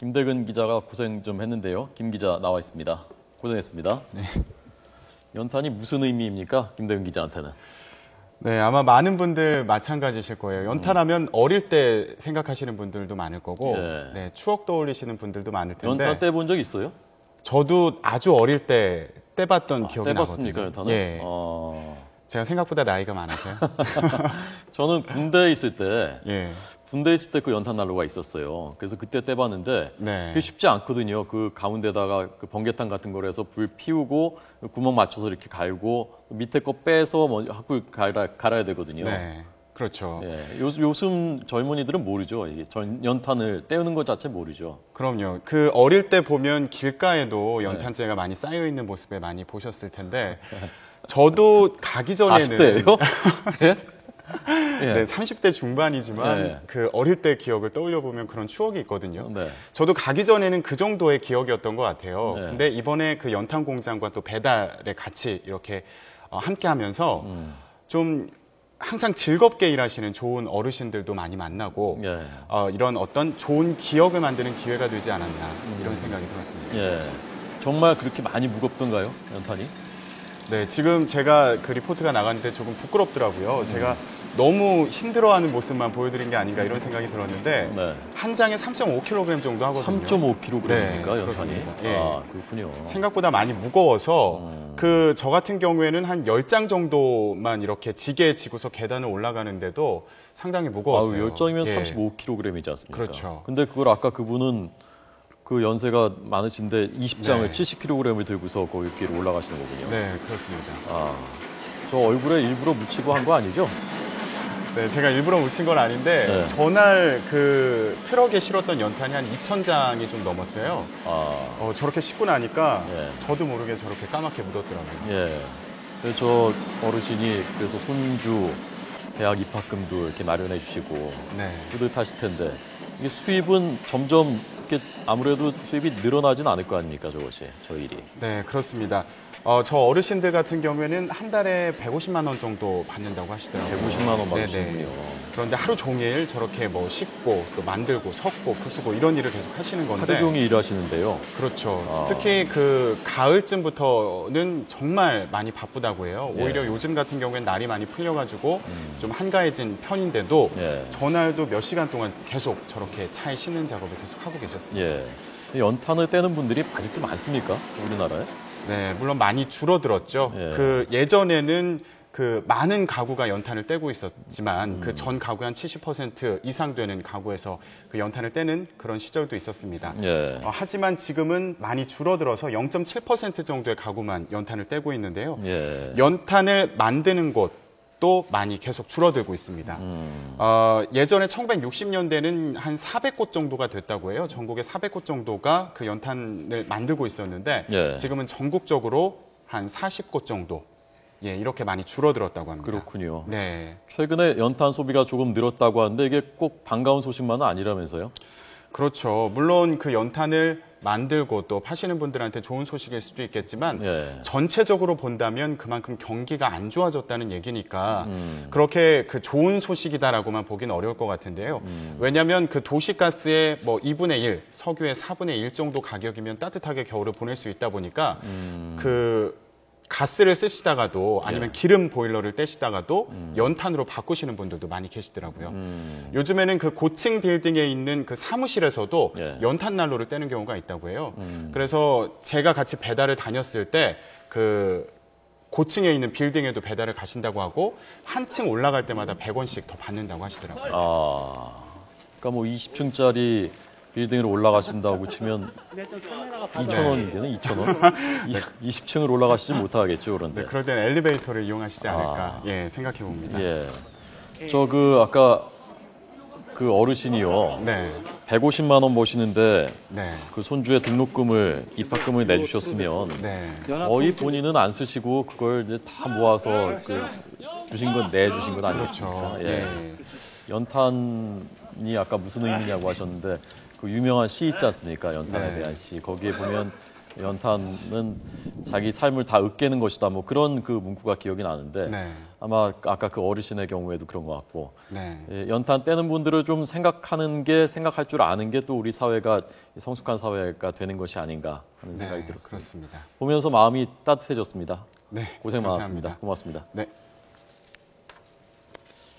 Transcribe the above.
김대근 기자가 고생 좀 했는데요. 김 기자 나와 있습니다. 고생했습니다. 네. 연탄이 무슨 의미입니까? 김대근 기자한테는. 네, 아마 많은 분들 마찬가지실 거예요. 연탄하면 어릴 때 생각하시는 분들도 많을 거고, 예. 네, 추억 떠올리시는 분들도 많을 텐데. 연탄 떼본 적 있어요? 저도 아주 어릴 때 떼봤던 기억이 떼봤습니까, 나거든요. 연탄을? 예. 제가 생각보다 나이가 많아서요. 저는 군대에 있을 때, 예. 군대에 있을 때 그 연탄 난로가 있었어요. 그래서 그때 떼봤는데 네. 그게 쉽지 않거든요. 그 가운데다가 그 번개탄 같은 거를 해서 불 피우고 구멍 맞춰서 이렇게 갈고 밑에 거 빼서 하고 갈아야 되거든요. 네. 그렇죠. 예, 요즘 젊은이들은 모르죠. 이게 연탄을 떼우는 것 자체 모르죠. 그럼요. 그 어릴 때 보면 길가에도 연탄재가 많이 쌓여 있는 모습에 많이 보셨을 텐데, 저도 가기 전에는 40대예요? 예? 예. 네, 30대 중반이지만 네. 그 어릴 때 기억을 떠올려 보면 그런 추억이 있거든요. 네. 저도 가기 전에는 그 정도의 기억이었던 것 같아요. 네. 근데 이번에 그 연탄 공장과 또 배달에 같이 이렇게 함께 하면서 좀 항상 즐겁게 일하시는 좋은 어르신들도 많이 만나고 예. 이런 어떤 좋은 기억을 만드는 기회가 되지 않았나 이런 생각이 들었습니다. 예. 정말 그렇게 많이 무겁던가요? 연탄이? 네, 지금 제가 그 리포트가 나갔는데 조금 부끄럽더라고요. 제가 너무 힘들어하는 모습만 보여드린 게 아닌가 이런 생각이 들었는데 네. 한 장에 3.5kg 정도 하거든요. 3.5kg입니까, 네, 연탄이? 그렇습니다. 예. 아, 그렇군요. 생각보다 많이 무거워서 그 저 같은 경우에는 한 10장 정도만 이렇게 지게에 지고서 계단을 올라가는데도 상당히 무거웠어요. 10장이면 예. 35kg이지 않습니까? 그렇죠. 근데 그걸 아까 그분은 그 연세가 많으신데 20장을 네. 70kg을 들고서 거기 길 올라가시는 거군요. 네, 그렇습니다. 아, 저 얼굴에 일부러 묻히고 한 거 아니죠? 네, 제가 일부러 묻힌 건 아닌데 네. 전날 그 트럭에 실었던 연탄이 한 2,000장이 좀 넘었어요. 아, 저렇게 싣고 나니까 네. 저도 모르게 저렇게 까맣게 묻었더라고요. 예. 그래서 저 어르신이 그래서 손주 대학 입학금도 이렇게 마련해 주시고 네. 뿌듯하실 텐데 이게 수입은 점점 이렇게 아무래도 수입이 늘어나진 않을 거 아닙니까, 저것이, 저 일이. 네, 그렇습니다. 저 어르신들 같은 경우에는 한 달에 150만 원 정도 받는다고 하시더라고요. 150만 원 네네. 받으시는군요. 그런데 하루 종일 저렇게 뭐 씻고 또 만들고 섞고 부수고 이런 일을 계속 하시는 건데. 하루 종일 일하시는데요. 그렇죠. 아. 특히 그 가을쯤부터는 정말 많이 바쁘다고 해요. 예. 오히려 요즘 같은 경우에는 날이 많이 풀려가지고 좀 한가해진 편인데도 예. 전날도 몇 시간 동안 계속 저렇게 차에 싣는 작업을 계속 하고 계셨습니다. 예. 연탄을 떼는 분들이 아직도 많습니까? 우리나라에? 네, 물론 많이 줄어들었죠. 예. 그 예전에는 그 많은 가구가 연탄을 떼고 있었지만 그 전 가구의 한 70% 이상 되는 가구에서 그 연탄을 떼는 그런 시절도 있었습니다. 예. 하지만 지금은 많이 줄어들어서 0.7% 정도의 가구만 연탄을 떼고 있는데요. 예. 연탄을 만드는 곳도 많이 계속 줄어들고 있습니다. 예전에 1960년대는 한 400곳 정도가 됐다고 해요. 전국에 400곳 정도가 그 연탄을 만들고 있었는데 예. 지금은 전국적으로 한 40곳 정도 예, 이렇게 많이 줄어들었다고 합니다. 그렇군요. 네. 최근에 연탄 소비가 조금 늘었다고 하는데 이게 꼭 반가운 소식만은 아니라면서요? 그렇죠. 물론 그 연탄을 만들고 또 파시는 분들한테 좋은 소식일 수도 있겠지만 예. 전체적으로 본다면 그만큼 경기가 안 좋아졌다는 얘기니까 그렇게 그 좋은 소식이다라고만 보기는 어려울 것 같은데요. 왜냐하면 그 도시가스의 뭐 2분의 1, 석유의 4분의 1 정도 가격이면 따뜻하게 겨울을 보낼 수 있다 보니까 그 가스를 쓰시다가도 아니면 기름 보일러를 떼시다가도 연탄으로 바꾸시는 분들도 많이 계시더라고요. 요즘에는 그 고층 빌딩에 있는 그 사무실에서도 예. 연탄 난로를 떼는 경우가 있다고 해요. 그래서 제가 같이 배달을 다녔을 때 그 고층에 있는 빌딩에도 배달을 가신다고 하고 한 층 올라갈 때마다 100원씩 더 받는다고 하시더라고요. 아, 그러니까 뭐 20층짜리 빌딩으로 올라가신다고 치면 2,000원인데는 2,000원? 20층을 올라가시지 못하겠죠, 그런데. 네, 그럴 때는 엘리베이터를 이용하시지 않을까 예, 생각해 봅니다. 예. 저 아까 그 어르신이요. 네, 150만 원 모시는데 네, 그 손주의 등록금을, 입학금을 내주셨으면 네. 거의 본인은 안 쓰시고 그걸 이제 다 모아서 주신 건 내주신 건 아니겠습니까? 그렇죠. 예. 연탄이 아까 무슨 의미냐고 하셨는데 그 유명한 시 있지 않습니까? 연탄에 네. 대한 시. 거기에 보면 연탄은 자기 삶을 다 으깨는 것이다. 뭐 그런 그 문구가 기억이 나는데 네. 아마 아까 그 어르신의 경우에도 그런 것 같고 네. 연탄 떼는 분들을 좀 생각할 줄 아는 게 또 우리 사회가 성숙한 사회가 되는 것이 아닌가 하는 생각이 들었습니다. 그렇습니다. 보면서 마음이 따뜻해졌습니다. 네, 고생 감사합니다. 많았습니다. 고맙습니다. 네.